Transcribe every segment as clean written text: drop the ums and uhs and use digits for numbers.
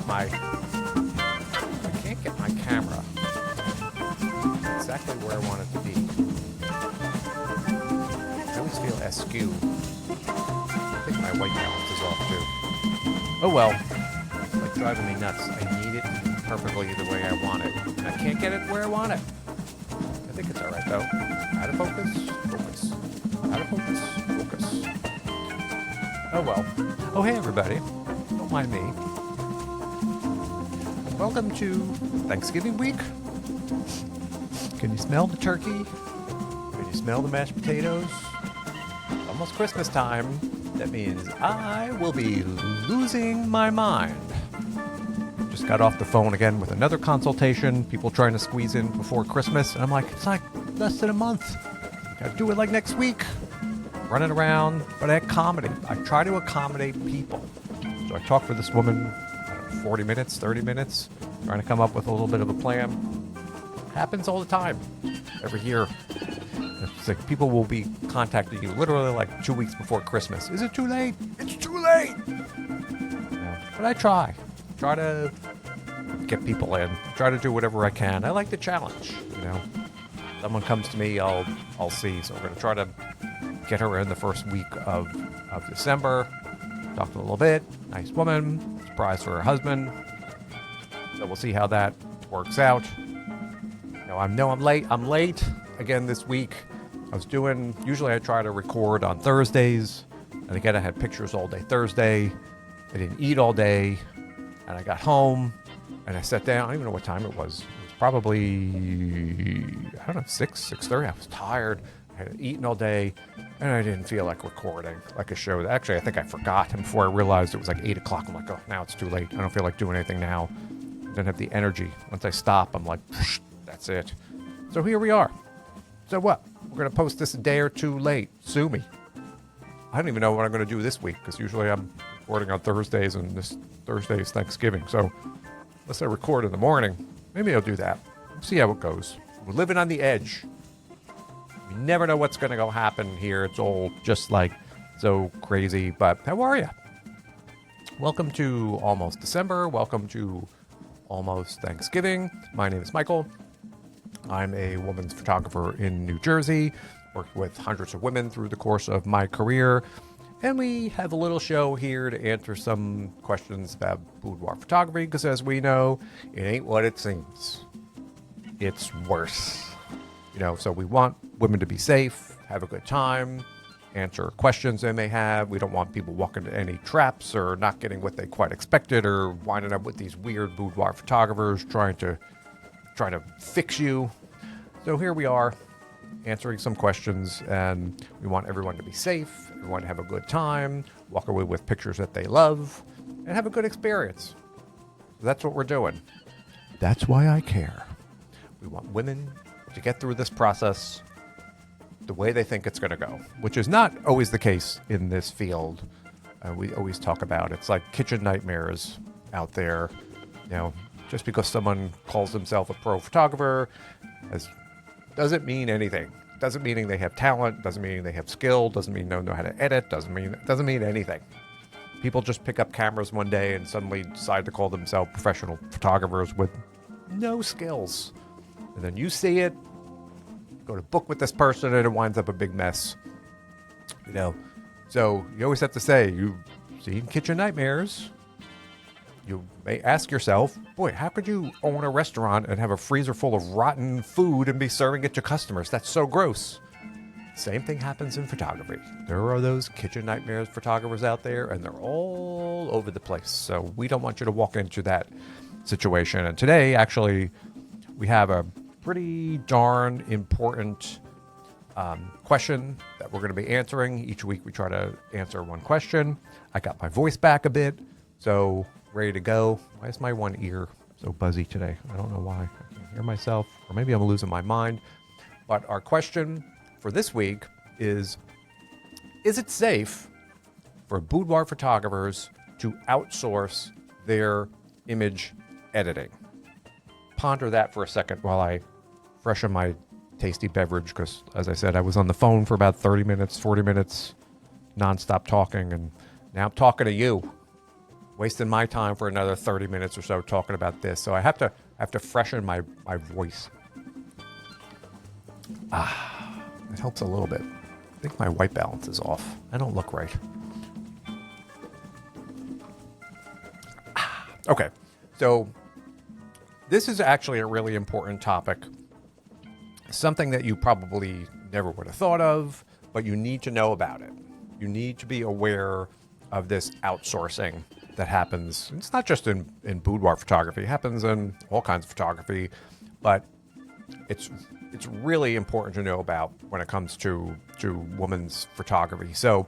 my camera exactly where I want it to be. I always feel askew. I think my white balance is off too. Oh well. It's like driving me nuts. I need it perfectly the way I want it. And I can't get it where I want it. I think it's alright though. Out of focus, focus. Out of focus, focus. Oh well. Oh hey everybody. Don't mind me. Welcome to Thanksgiving week. Can you smell the turkey? Can you smell the mashed potatoes? It's almost Christmas time. That means I will be losing my mind. Just got off the phone again with another consultation. People trying to squeeze in before Christmas. And I'm like, it's like less than a month. Gotta do it like next week. Running around. But I accommodate. I try to accommodate people. So I talked with this woman, 40 minutes, 30 minutes, trying to come up with a little bit of a plan. Happens all the time. Every year. It's like people will be contacting you literally like 2 weeks before Christmas. Is it too late? It's too late! But I try. Try to get people in. Try to do whatever I can. I like the challenge, you know. Someone comes to me, I'll see. So we're going to try to get her in the first week of December. Talked a little bit. Nice woman. Surprise for her husband. So we'll see how that works out. I know I'm late. I'm late again this week. Usually I try to record on Thursdays. And again, I had pictures all day Thursday. I didn't eat all day. And I got home and I sat down. I don't even know what time it was. It was probably, 6:30. I was tired. I had eaten all day. And I didn't feel like recording like a show. Actually, I think I forgot. And before I realized it was like 8 o'clock, I'm like, oh, now it's too late. I don't feel like doing anything now. I don't have the energy. Once I stop, I'm like, that's it. So here we are. So what? We're going to post this a day or two late. Sue me. I don't even know what I'm going to do this week because usually I'm recording on Thursdays and this Thursday is Thanksgiving. So unless I record in the morning, maybe I'll do that. We'll see how it goes. We're living on the edge. We never know what's going to happen here. It's all just like so crazy. But how are you? Welcome to almost December. Welcome to almost Thanksgiving. My name is Michael. I'm a woman's photographer in New Jersey. Worked with hundreds of women through the course of my career. And we have a little show here to answer some questions about boudoir photography. Because as we know, it ain't what it seems. It's worse. So we want women to be safe, have a good time, answer questions they may have. We don't want people walking into any traps or not getting what they quite expected or winding up with these weird boudoir photographers trying to fix you. So here we are answering some questions, and we want everyone to be safe, everyone to have a good time, walk away with pictures that they love, and have a good experience. That's what we're doing. That's why I care. We want women to get through this process the way they think it's going to go, which is not always the case in this field. We always talk about it's like kitchen nightmares out there. Just because someone calls themselves a pro photographer doesn't mean anything. Doesn't mean they have talent. Doesn't mean they have skill. Doesn't mean they know how to edit. Doesn't mean anything. People just pick up cameras one day and suddenly decide to call themselves professional photographers with no skills. And then you see it, go to book with this person, and it winds up a big mess. So you always have to say, you've seen kitchen nightmares. You may ask yourself, boy, how could you own a restaurant and have a freezer full of rotten food and be serving it to customers? That's so gross. Same thing happens in photography. There are those kitchen nightmares photographers out there, and they're all over the place. So we don't want you to walk into that situation. And today, actually, we have a pretty darn important question that we're going to be answering. Each week we try to answer one question. I got my voice back a bit, so ready to go. Why is my one ear so buzzy today? I don't know why. I can't hear myself, or maybe I'm losing my mind. But our question for this week is it safe for boudoir photographers to outsource their image editing? Ponder that for a second while I freshen my tasty beverage, because as I said, I was on the phone for about 30 minutes, 40 minutes, nonstop talking, and now I'm talking to you. wasting my time for another 30 minutes or so talking about this. So I have to freshen my voice. It helps a little bit. I think my white balance is off. I don't look right. Okay, so this is actually a really important topic. Something that you probably never would have thought of, but you need to know about it. You need to be aware of this outsourcing that happens. It's not just in boudoir photography. It happens in all kinds of photography, but it's really important to know about when it comes to women's photography. So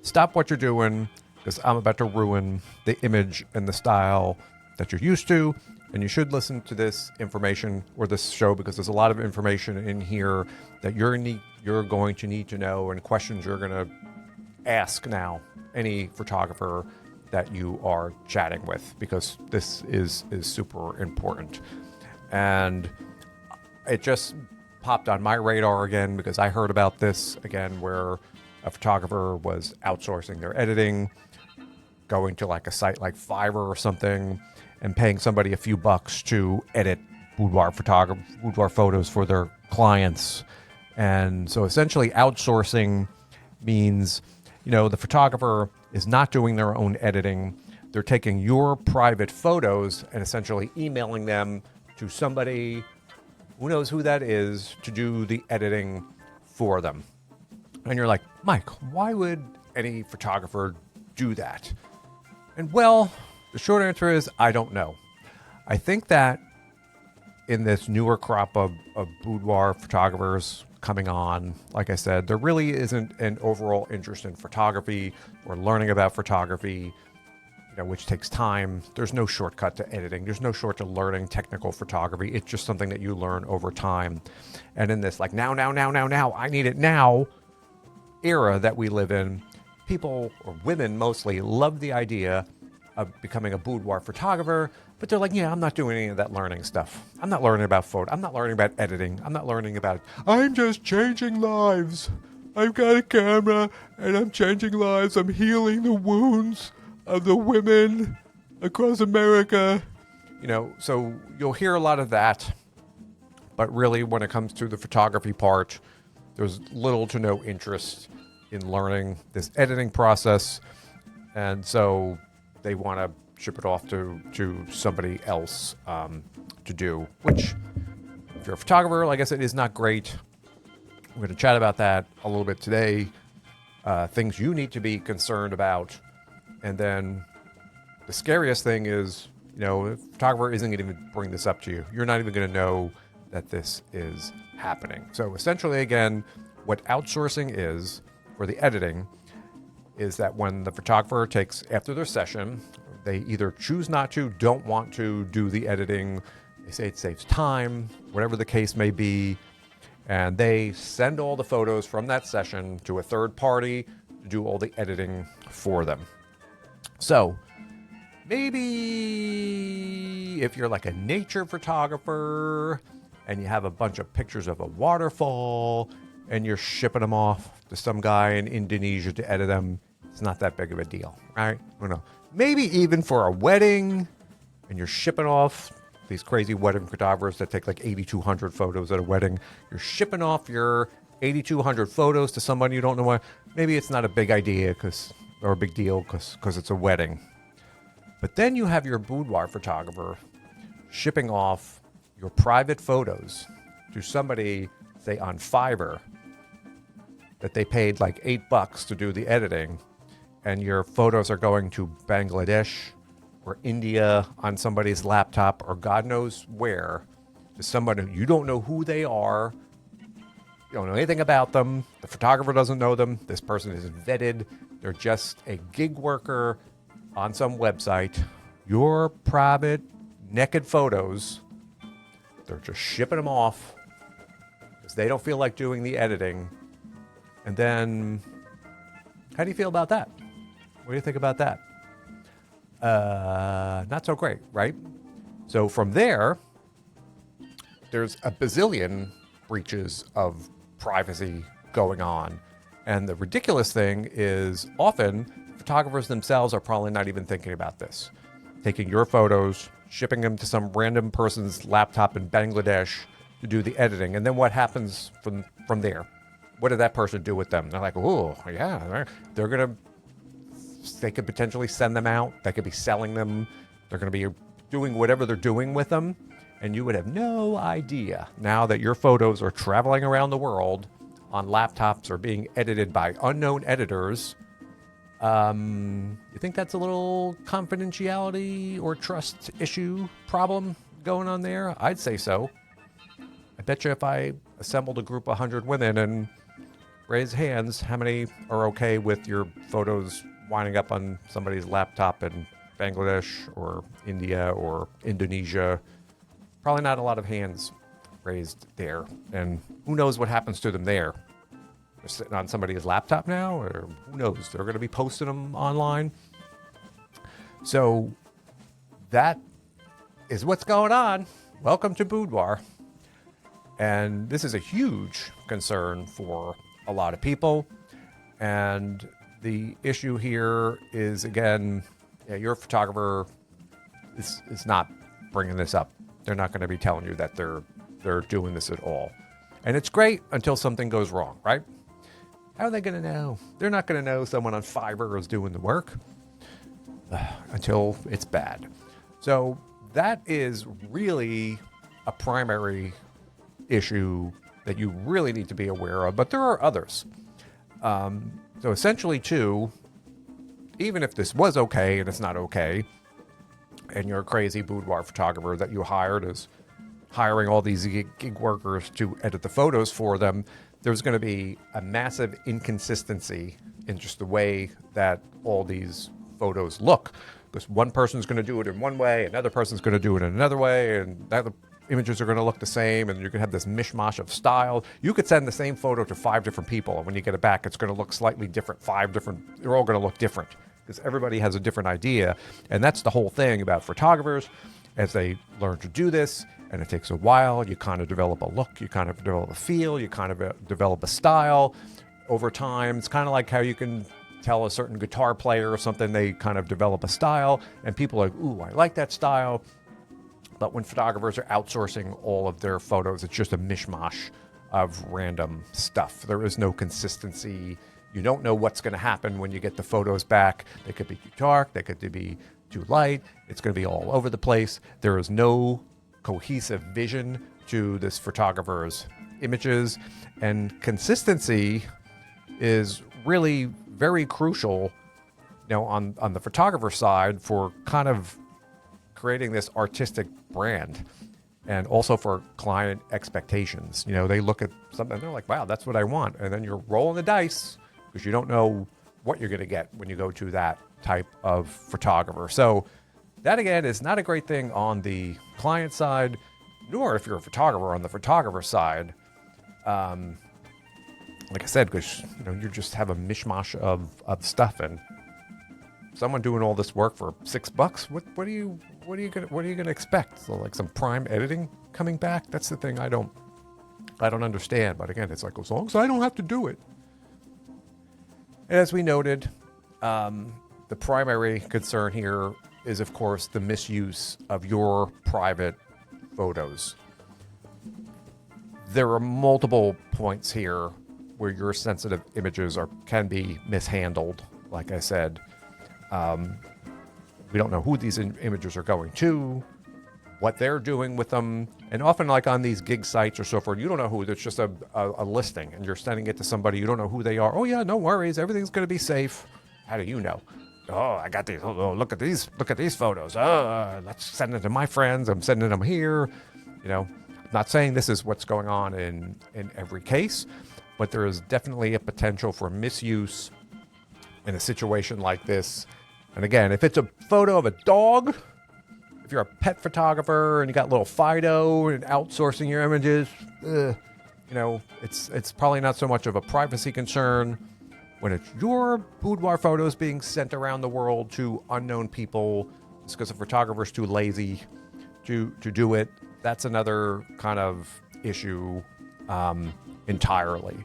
stop what you're doing, because I'm about to ruin the image and the style that you're used to. And you should listen to this information or this show, because there's a lot of information in here that you're going to need to know, and questions you're going to ask now any photographer that you are chatting with, because this is super important. And it just popped on my radar again because I heard about this again, where a photographer was outsourcing their editing, going to like a site like Fiverr or something, and paying somebody a few bucks to edit boudoir photos for their clients. And so essentially outsourcing means, the photographer is not doing their own editing. They're taking your private photos and essentially emailing them to somebody, who knows who that is, to do the editing for them. And you're like, Mike, why would any photographer do that? And well, the short answer is, I don't know. I think that in this newer crop of boudoir photographers coming on, like I said, there really isn't an overall interest in photography or learning about photography, which takes time. There's no shortcut to editing. There's no shortcut to learning technical photography. It's just something that you learn over time. And in this like now, I need it now era that we live in, people, or women mostly, love the idea of becoming a boudoir photographer, but they're like, yeah, I'm not doing any of that learning stuff. I'm not learning about photo. I'm not learning about editing. I'm not learning about, I'm just changing lives. I've got a camera and I'm changing lives. I'm healing the wounds of the women across America. So you'll hear a lot of that, but really when it comes to the photography part, there's little to no interest in learning this editing process. And so they want to ship it off to somebody else to do, which, if you're a photographer, like I said, is not great. We're going to chat about that a little bit today. Things you need to be concerned about. And then the scariest thing is, a photographer isn't going to even bring this up to you. You're not even going to know that this is happening. So essentially, again, what outsourcing is for the editing is that when the photographer takes, after their session, they either choose not to, don't want to do the editing, they say it saves time, whatever the case may be, and they send all the photos from that session to a third party to do all the editing for them. So maybe if you're like a nature photographer and you have a bunch of pictures of a waterfall and you're shipping them off to some guy in Indonesia to edit them, it's not that big of a deal, right? Maybe even for a wedding, and you're shipping off these crazy wedding photographers that take like 8,200 photos at a wedding. You're shipping off your 8,200 photos to somebody you don't know what. Maybe it's not a big idea or a big deal because it's a wedding. But then you have your boudoir photographer shipping off your private photos to somebody, say on Fiverr, that they paid like $8 to do the editing, and your photos are going to Bangladesh or India on somebody's laptop or God knows where, to somebody you don't know who they are, you don't know anything about them, the photographer doesn't know them, this person is vetted, they're just a gig worker on some website. Your private naked photos, they're just shipping them off because they don't feel like doing the editing. And then, how do you feel about that? What do you think about that? Not so great, right? So from there's a bazillion breaches of privacy going on. And the ridiculous thing is often photographers themselves are probably not even thinking about this. Taking your photos, shipping them to some random person's laptop in Bangladesh to do the editing. And then what happens from there? What did that person do with them? They're like, oh, yeah, they could potentially send them out. They could be selling them. They're going to be doing whatever they're doing with them. And you would have no idea now that your photos are traveling around the world on laptops or being edited by unknown editors. You think that's a little confidentiality or trust issue problem going on there? I'd say so. I bet you if I assembled a group of 100 women and raise hands, how many are okay with your photos winding up on somebody's laptop in Bangladesh or India or Indonesia? Probably not a lot of hands raised there. And who knows what happens to them there? They're sitting on somebody's laptop now, or who knows? They're going to be posting them online. So that is what's going on. Welcome to Boudoir. And this is a huge concern for a lot of people. And the issue here is, again, your photographer is not bringing this up. They're not going to be telling you that they're doing this at all. And it's great until something goes wrong, right? How are they going to know? They're not going to know someone on Fiverr is doing the work until it's bad. So that is really a primary issue that you really need to be aware of. But there are others. So essentially, too, even if this was okay and it's not okay, and you're a crazy boudoir photographer that you hired is hiring all these gig workers to edit the photos for them, there's going to be a massive inconsistency in just the way that all these photos look. Because one person's going to do it in one way, another person's going to do it in another way, and the other images are going to look the same, and you're going to have this mishmash of style. You could send the same photo to 5 different people, and when you get it back, it's going to look slightly different. They're all going to look different. Because everybody has a different idea. And that's the whole thing about photographers. As they learn to do this, and it takes a while, you kind of develop a look, you kind of develop a feel, you kind of develop a style over time. It's kind of like how you can tell a certain guitar player or something, they kind of develop a style, and people are like, ooh, I like that style. But when photographers are outsourcing all of their photos, it's just a mishmash of random stuff. There is no consistency. You don't know what's going to happen when you get the photos back. They could be too dark. They could be too light. It's going to be all over the place. There is no cohesive vision to this photographer's images. And consistency is really very crucial, on the photographer side for kind of creating this artistic brand. And also for client expectations. They look at something and they're like, wow, that's what I want. And then you're rolling the dice, because you don't know what you're going to get when you go to that type of photographer. So that, again, is not a great thing on the client side, nor if you're a photographer on the photographer side. Like I said, because you just have a mishmash of stuff, and someone doing all this work for $6. What are you gonna expect? So like some prime editing coming back? That's the thing I don't understand. But again, it's like, as long as I don't have to do it. As we noted, the primary concern here is, of course, the misuse of your private photos. There are multiple points here where your sensitive images can be mishandled. Like I said, we don't know who these images are going to, what they're doing with them. And often, like on these gig sites or so forth, you don't know who. It's just a listing, and you're sending it to somebody. You don't know who they are. Oh, yeah, no worries. Everything's going to be safe. How do you know? Oh, I got these. Oh, look at these. Look at these photos. Let's send it to my friends. I'm sending them here. I'm not saying this is what's going on in every case, but there is definitely a potential for misuse in a situation like this. And again, if it's a photo of a dog, if you're a pet photographer and you got little Fido and outsourcing your images, it's probably not so much of a privacy concern. When it's your boudoir photos being sent around the world to unknown people, it's because the photographer's too lazy to do it. That's another kind of issue entirely.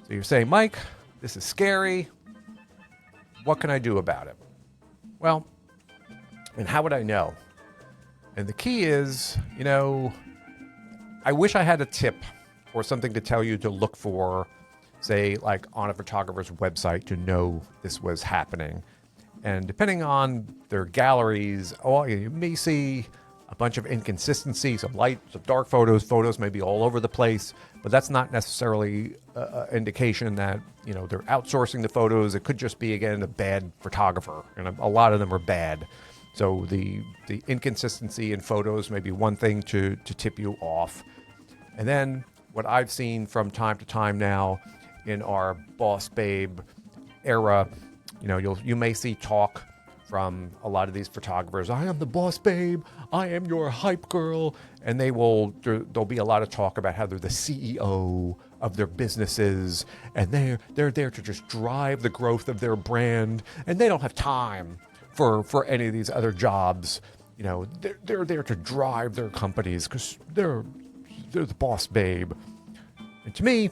So you're saying, Mike, this is scary. what can I do about it? Well, and how would I know? And the key is, I wish I had a tip or something to tell you to look for, say, like on a photographer's website to know this was happening. And depending on their galleries, you may see a bunch of inconsistencies, some light, some dark photos may be all over the place, but that's not necessarily an indication that, they're outsourcing the photos. It could just be, again, a bad photographer, and a lot of them are bad. So the inconsistency in photos may be one thing to tip you off. And then what I've seen from time to time now in our Boss Babe era, you may see talk from a lot of these photographers. I am the Boss Babe. I am your hype girl. And there'll be a lot of talk about how they're the CEO of their businesses, and they're there to just drive the growth of their brand, and they don't have time for any of these other jobs. They're there to drive their companies because they're the Boss Babe. And to me,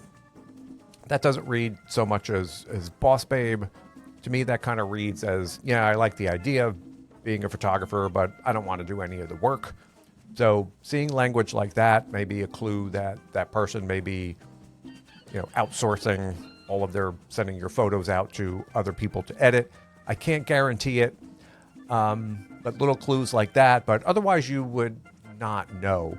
that doesn't read so much as Boss Babe. To me, that kind of reads as, I like the idea of being a photographer, but I don't want to do any of the work. So seeing language like that may be a clue that that person may be, outsourcing all of their sending your photos out to other people to edit. I can't guarantee it, but little clues like that. But otherwise, you would not know.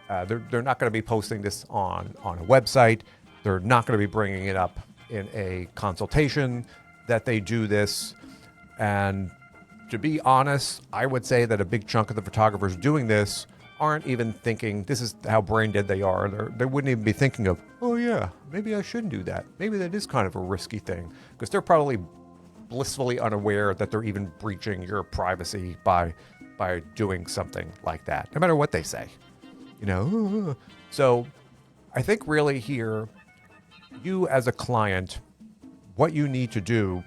They're not going to be posting this on a website. They're not going to be bringing it up in a consultation that they do this. And to be honest, I would say that a big chunk of the photographers doing this aren't even thinking this is how brain dead they are. They wouldn't even be thinking of, oh yeah, maybe I shouldn't do that. Maybe that is kind of a risky thing, because they're probably blissfully unaware that they're even breaching your privacy by doing something like that, no matter what they say. So I think really here, you as a client, what you need to do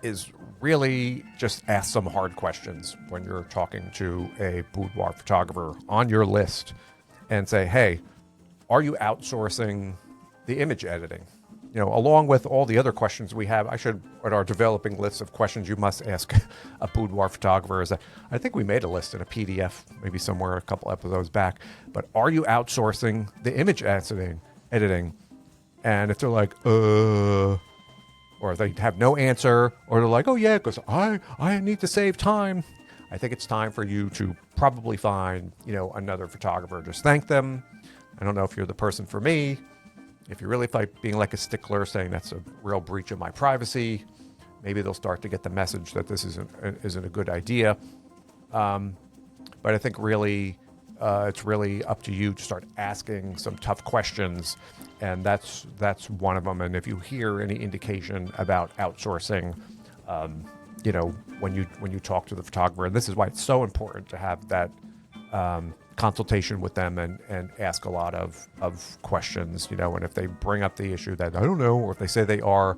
is really just ask some hard questions when you're talking to a boudoir photographer on your list and say, hey, are you outsourcing the image editing? Along with all the other questions we have, at our developing list of questions you must ask a boudoir photographer. I think we made a list in a PDF, maybe somewhere a couple episodes back. But are you outsourcing the image editing? And if they're like, or if they have no answer, or they're like, oh yeah, because I need to save time, I think it's time for you to probably find, another photographer. Just thank them. I don't know if you're the person for me. If you really like being like a stickler, saying that's a real breach of my privacy, maybe they'll start to get the message that this isn't a good idea. But I think really, it's really up to you to start asking some tough questions, and that's one of them. And if you hear any indication about outsourcing, when you talk to the photographer, and this is why it's so important to have that consultation with them and ask a lot of questions, and if they bring up the issue that I don't know, or if they say they are,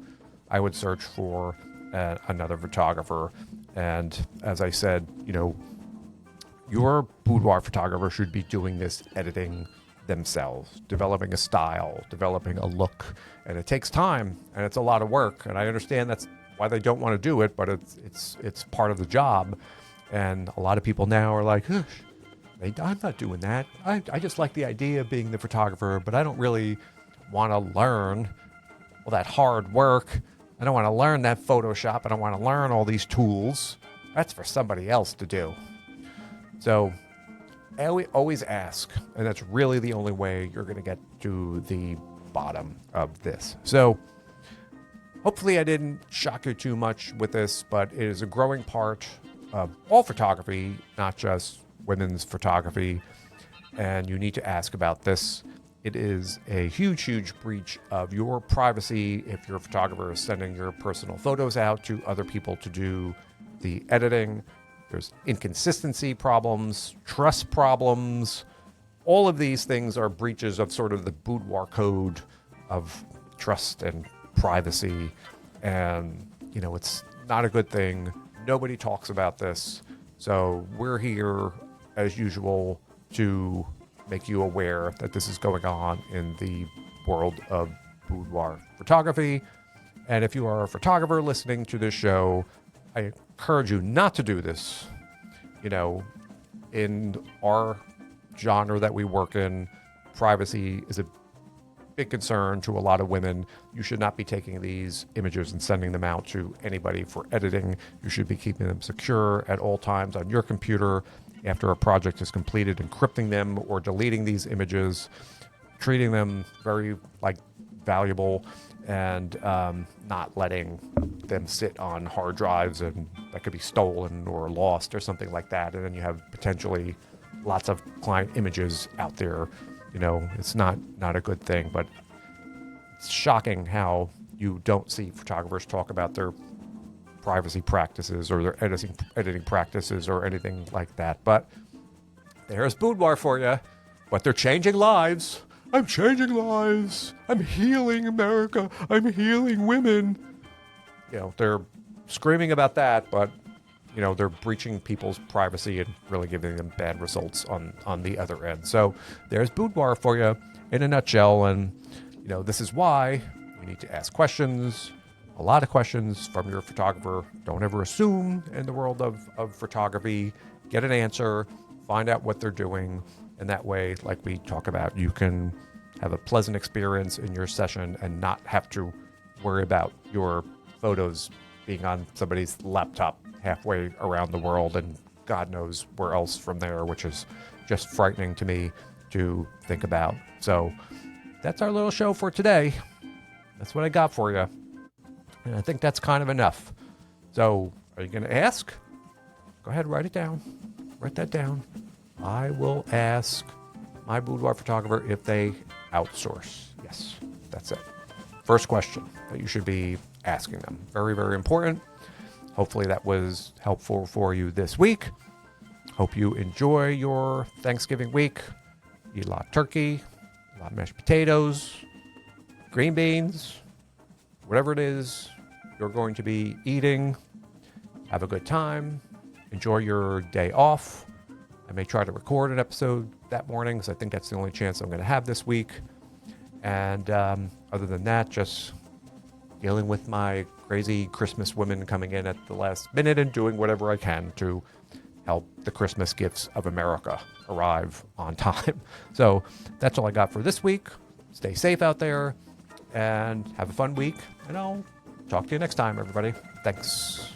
I would search for another photographer. And as I said, your boudoir photographer should be doing this editing themselves, developing a style, developing a look, and it takes time and it's a lot of work. And I understand that's why they don't want to do it, but it's part of the job. And a lot of people now are like, I'm not doing that. I just like the idea of being the photographer, but I don't really want to learn all that hard work. I don't want to learn that Photoshop. I don't want to learn all these tools. That's for somebody else to do. So I always ask, and that's really the only way you're going to get to the bottom of this. So hopefully I didn't shock you too much with this, but it is a growing part of all photography, not just women's photography, and you need to ask about this. It is a huge, huge breach of your privacy if your photographer is sending your personal photos out to other people to do the editing. There's inconsistency problems, trust problems. All of these things are breaches of sort of the boudoir code of trust and privacy. And, it's not a good thing. Nobody talks about this. So we're here, as usual, to make you aware that this is going on in the world of boudoir photography. And if you are a photographer listening to this show, I encourage you not to do this. You know, in our genre that we work in, privacy is a big concern to a lot of women. You should not be taking these images and sending them out to anybody for editing. You should be keeping them secure at all times on your computer after a project is completed, encrypting them or deleting these images, treating them very valuable, and not letting them sit on hard drives and that could be stolen or lost or something like that. And then you have potentially lots of client images out there. You know, it's not a good thing, but it's shocking how you don't see photographers talk about their privacy practices or their editing practices or anything like that. But there's boudoir for you. But they're changing lives. I'm changing lives. I'm healing America. I'm healing women. You know, they're screaming about that, but you know, they're breaching people's privacy and really giving them bad results on the other end. So there's boudoir for you in a nutshell. And, you know, this is why you need to ask questions, a lot of questions from your photographer. Don't ever assume in the world of photography. Get an answer, find out what they're doing. And that way, like we talk about, you can have a pleasant experience in your session and not have to worry about your photos being on somebody's laptop halfway around the world and God knows where else from there, which is just frightening to me to think about. So that's our little show for today. That's what I got for you. And I think that's kind of enough. So are you going to ask? Go ahead, write it down. Write that down. I will ask my boudoir photographer if they outsource. Yes, that's it. First question that you should be asking them. Very, very important. Hopefully that was helpful for you this week. Hope you enjoy your Thanksgiving week. Eat a lot of turkey, a lot of mashed potatoes, green beans, whatever it is you're going to be eating. Have a good time. Enjoy your day off. I may try to record an episode that morning because I think that's the only chance I'm going to have this week. And other than that, just dealing with my crazy Christmas women coming in at the last minute and doing whatever I can to help the Christmas gifts of America arrive on time. So that's all I got for this week. Stay safe out there and have a fun week. And I'll talk to you next time, everybody. Thanks.